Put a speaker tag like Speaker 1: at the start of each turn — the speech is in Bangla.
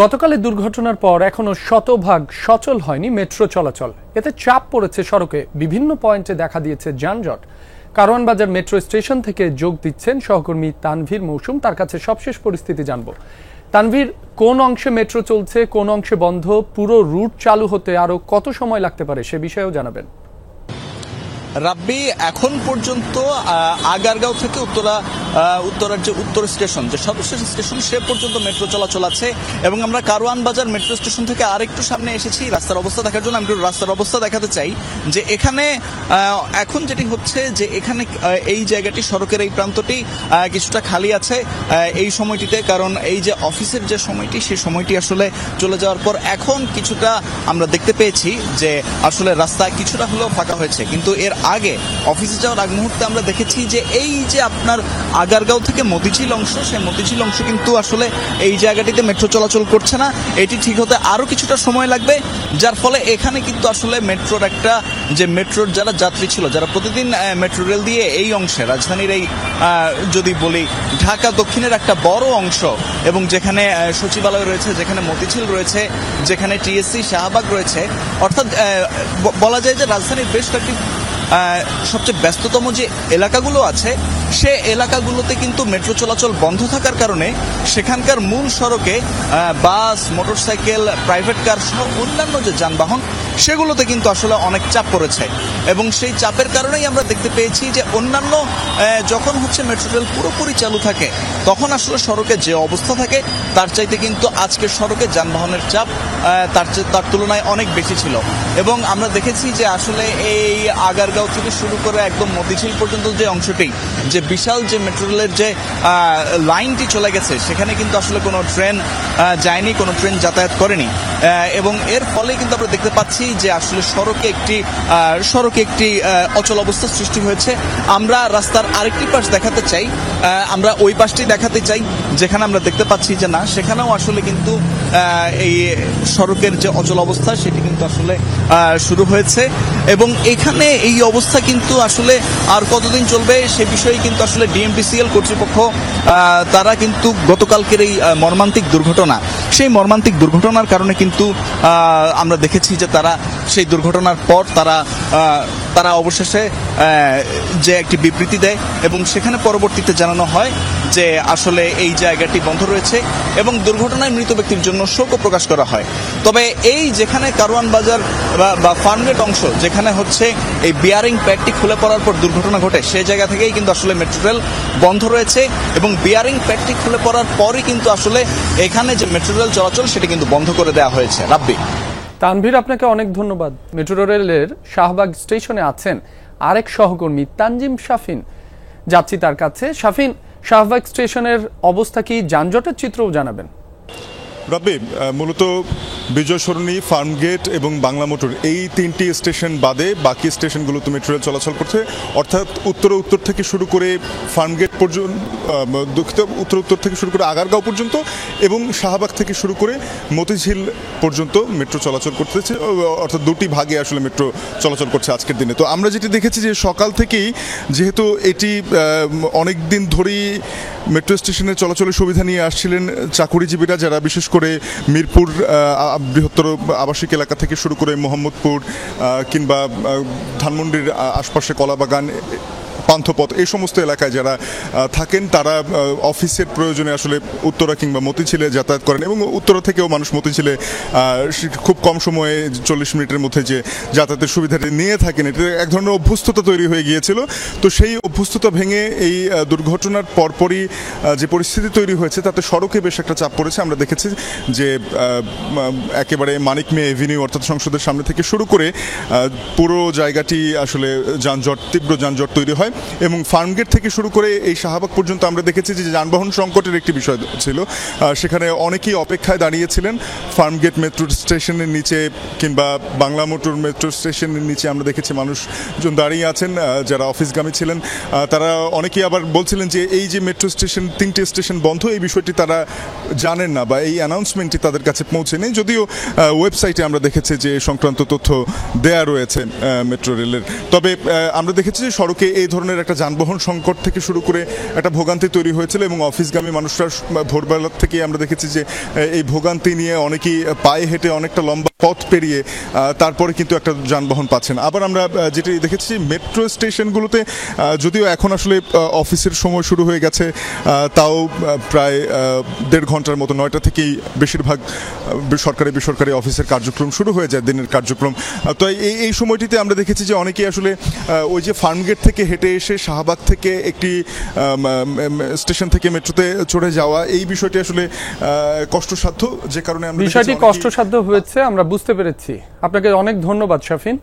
Speaker 1: গতকালের দুর্ঘটনার পর এখনো শতভাগ সচল হয়নি মেট্রো চলাচল। এতে চাপ পড়েছে সড়কে, বিভিন্ন পয়েন্টে দেখা দিয়েছে যানজট। কারওয়ানবাজার মেট্রো স্টেশন থেকে যোগ দিচ্ছেন সহকর্মী তানভীর মৌসুম। তার কাছে সবশেষ পরিস্থিতি জানবো। তানভীর, কোন অংশে মেট্রো চলছে, কোন অংশে বন্ধ, পুরো রুট চালু হতে আরো কত সময় লাগতে পারে সে বিষয়েও জানাবেন।
Speaker 2: রাব্বি, এখন পর্যন্ত আগারগাঁও থেকে উত্তরার যে উত্তর স্টেশন, যে সর্বশেষ স্টেশন, সে পর্যন্ত মেট্রো চলাচল আছে। এবং আমরা কারওয়ানবাজার মেট্রো স্টেশন থেকে আরেকটু সামনে এসেছি রাস্তার অবস্থা দেখার জন্য। আমি রাস্তার অবস্থা দেখাতে চাই যে এখানে এখন যেটি হচ্ছে যে এখানে এই জায়গাটি, সড়কের এই প্রান্তটি কিছুটা খালি আছে এই সময়টিতে, কারণ এই যে অফিসের যে সময়টি, সেই সময়টি আসলে চলে যাওয়ার পর এখন কিছুটা আমরা দেখতে পেয়েছি যে আসলে রাস্তা কিছুটা হলেও ফাঁকা হয়েছে। কিন্তু এর আগে অফিসে যাওয়ার আগ মুহূর্তে আমরা দেখেছি যে এই যে আপনার আগারগাঁও থেকে মতিঝিল অংশ, সেই মতিঝিল অংশ কিন্তু আসলে এই জায়গাটিতে মেট্রো চলাচল করছে না। এটি ঠিক হতে আরো কিছুটা সময় লাগবে, যার ফলে এখানে কিন্তু আসলে মেট্রোর একটা, যে মেট্রোর যারা যাত্রী ছিল, যারা প্রতিদিন মেট্রো রেল দিয়ে এই অংশে, রাজধানীর এই যদি বলি ঢাকা দক্ষিণের একটা বড় অংশ, এবং যেখানে সচিবালয় রয়েছে, যেখানে মতিঝিল রয়েছে, যেখানে টিএসসি, শাহবাগ রয়েছে, অর্থাৎ বলা যায় যে রাজধানীর বেশ কয়েকটি সবচেয়ে ব্যস্ততম যে এলাকাগুলো আছে, সে এলাকাগুলোতে কিন্তু মেট্রো চলাচল বন্ধ থাকার কারণে সেখানকার মূল সড়কে বাস, মোটরসাইকেল, প্রাইভেট কার সহ অন্যান্য যে যানবাহন, সেগুলোতে কিন্তু আসলে অনেক চাপ পড়েছে। এবং সেই চাপের কারণেই আমরা দেখতে পেয়েছি যে অন্যান্য যখন হচ্ছে মেট্রো রেল পুরোপুরি চালু থাকে, তখন আসলে সড়কে যে অবস্থা থাকে তার চাইতে কিন্তু আজকের সড়কে যানবাহনের চাপ তার তুলনায় অনেক বেশি ছিল। এবং আমরা দেখেছি যে আসলে এই আগারগাঁও থেকে শুরু করে একদম মতিঝিল পর্যন্ত যে অংশটি, যে বিশাল যে মেট্রো রেলের যে লাইনটি চলে গেছে, সেখানে কিন্তু আসলে কোনো ট্রেন যায়নি, কোনো ট্রেন যাতায়াত করেনি। এবং এর ফলে কিন্তু আমরা দেখতে পাচ্ছি যে আসলে সড়কে একটি অচল অবস্থা সৃষ্টি হয়েছে। আমরা রাস্তার আরেকটি পাশ দেখাতে চাই, আমরা ওই পাশটি দেখাতে চাই যেখানে আমরা দেখতে পাচ্ছি যে না, সেখানেও আসলে কিন্তু এই সড়কের যে অচল অবস্থা, সেটি কিন্তু আসলে শুরু হয়েছে। এবং এখানে এই অবস্থা কিন্তু আসলে আর কতদিন চলবে সে বিষয়ে কিন্তু আসলে ডিএমপিসিএল কর্তৃপক্ষ, তারা কিন্তু গতকালকের এই মর্মান্তিক দুর্ঘটনা, সেই মর্মান্তিক দুর্ঘটনার কারণে কিন্তু আমরা দেখেছি যে তারা সেই দুর্ঘটনার পর তারা অবশেষে যে একটি বিবৃতি দেয়, এবং সেখানে পরবর্তীতে জানানো হয় যে আসলে এই জায়গাটি বন্ধ রয়েছে এবং দুর্ঘটনায় মৃত ব্যক্তির জন্য শোকও প্রকাশ করা হয়। তবে এই যেখানে কারওয়ানবাজার বা ফার্মগেট অংশ, যেখানে হচ্ছে এই বিয়ারিং প্যাডটি খুলে পড়ার পর দুর্ঘটনা ঘটে, সেই জায়গা থেকেই কিন্তু আসলে মেট্রো রেল বন্ধ রয়েছে। এবং বিয়ারিং প্যাডটি খুলে পড়ার পরই কিন্তু আসলে এখানে যে মেট্রো রেল চলাচল, সেটি কিন্তু বন্ধ করে দেওয়া হয়েছে। রাব্বি।
Speaker 1: তানভীর, আপনাকে অনেক ধন্যবাদ। মেট্রো রেলের শাহবাগ স্টেশনে আছেন আরেক সহকর্মী তানজিম শাফিন, যাচ্ছি তার কাছে। শাফিন, শাহবাগ স্টেশনের অবস্থা কি, যানজটের চিত্রও জানাবেন।
Speaker 3: রাব্বি, মূলত বিজয় সরণি, ফার্মগেট এবং বাংলা মোটর, এই তিনটি স্টেশন বাদে বাকি স্টেশনগুলোতে মেট্রো রেল চলাচল করছে। অর্থাৎ উত্তর থেকে শুরু করে ফার্মগেট পর্যন্ত, উত্তর থেকে শুরু করে আগারগাঁও পর্যন্ত, এবং শাহবাগ থেকে শুরু করে মতিঝিল পর্যন্ত মেট্রো চলাচল করতেছে। অর্থাৎ দুটি ভাগে আসলে মেট্রো চলাচল করছে আজকের দিনে। তো আমরা যেটি দেখেছি যে সকাল থেকেই, যেহেতু এটি অনেক দিন ধরেই মেট্রো স্টেশনের চলাচলের সুবিধা নিয়ে আসছিলেন চাকুরিজীবীরা, যারা বিশেষ করে মিরপুর বৃহত্তর আবাসিক এলাকা থেকে শুরু করে মোহাম্মদপুর কিংবা ধানমন্ডির আশপাশে কলাবাগান, পান্থপথ, এই সমস্ত এলাকায় যারা থাকেন, তারা অফিসের প্রয়োজনে আসলে উত্তরা কিংবা মতিঝিলে যাতায়াত করেন। এবং উত্তরা থেকেও মানুষ মতিঝিলে খুব কম সময়ে 40 মিনিটের মধ্যে যে যাতায়াতের সুবিধাটি নিয়ে থাকেন, এটা এক ধরনের অভ্যস্ততা তৈরি হয়ে গিয়েছিল। তো সেই অভ্যস্ততা ভেঙে এই দুর্ঘটনার পরপরই যে পরিস্থিতি তৈরি হয়েছে, তাতে সড়কে বেশ একটা চাপ পড়েছে। আমরা দেখেছি যে একেবারে মানিক মিয়া এভিনিউ, অর্থাৎ সংসদের সামনে থেকে শুরু করে পুরো জায়গাটি আসলে তীব্র যানজট তৈরি হয়। এবং ফার্মগেট থেকে শুরু করে এই শাহবাগ পর্যন্ত আমরা দেখেছি যে যানবাহন সংকটের একটি বিষয় ছিল। সেখানে অনেকেই অপেক্ষায় দাঁড়িয়েছিলেন ফার্মগেট মেট্রো স্টেশনের নিচে কিংবা বাংলা মোটর মেট্রো স্টেশনের নিচে। আমরা দেখেছি মানুষজন দাঁড়িয়ে আছেন যারা অফিসগামী ছিলেন। তারা অনেকেই আবার বলছিলেন যে এই যে মেট্রো স্টেশন, 3টি স্টেশন বন্ধ, এই বিষয়টি তারা জানেন না বা এই অ্যানাউন্সমেন্টটি তাদের কাছে পৌঁছেনি। যদিও ওয়েবসাইটে আমরা দেখেছি যে সংক্রান্ত তথ্য দেয়া রয়েছে মেট্রো রেলের। তবে আমরা দেখেছি যে সড়কে এই ধরনের ধরনের একটা যানবাহন সংকট থেকে শুরু করে একটা ভোগান্তি তৈরি হয়েছিল এবং অফিসগামী মানুষরা ভোরবেলা থেকে আমরা দেখেছি যে এই ভোগান্তি নিয়ে অনেকেই পায়ে হেঁটে অনেকটা লম্বা পথ পেরিয়ে তারপরে কিন্তু একটা যানবাহন পাচ্ছেন। আবার আমরা যেটি দেখেছি মেট্রো স্টেশনগুলোতে যদিও এখন আসলে অফিসের সময় শুরু হয়ে গেছে, তাও প্রায় 1.5 ঘন্টার মতো 9টা থেকেই বেশিরভাগ সরকারি বেসরকারি অফিসের কার্যক্রম শুরু হয়ে যায়, দিনের কার্যক্রম। তো এই সময়টিতে আমরা দেখেছি যে অনেকেই আসলে ওই যে ফার্মগেট থেকে হেঁটে এসে শাহবাগ থেকে একটি স্টেশন থেকে মেট্রোতে চড়ে যাওয়া, এই বিষয়টি আসলে কষ্টসাধ্য, যে কারণে আমরা
Speaker 1: বিষয়টি কষ্টসাধ্য হয়েছে আমরা বুঝতে পেরেছি। আপনাকে অনেক ধন্যবাদ শাফিন।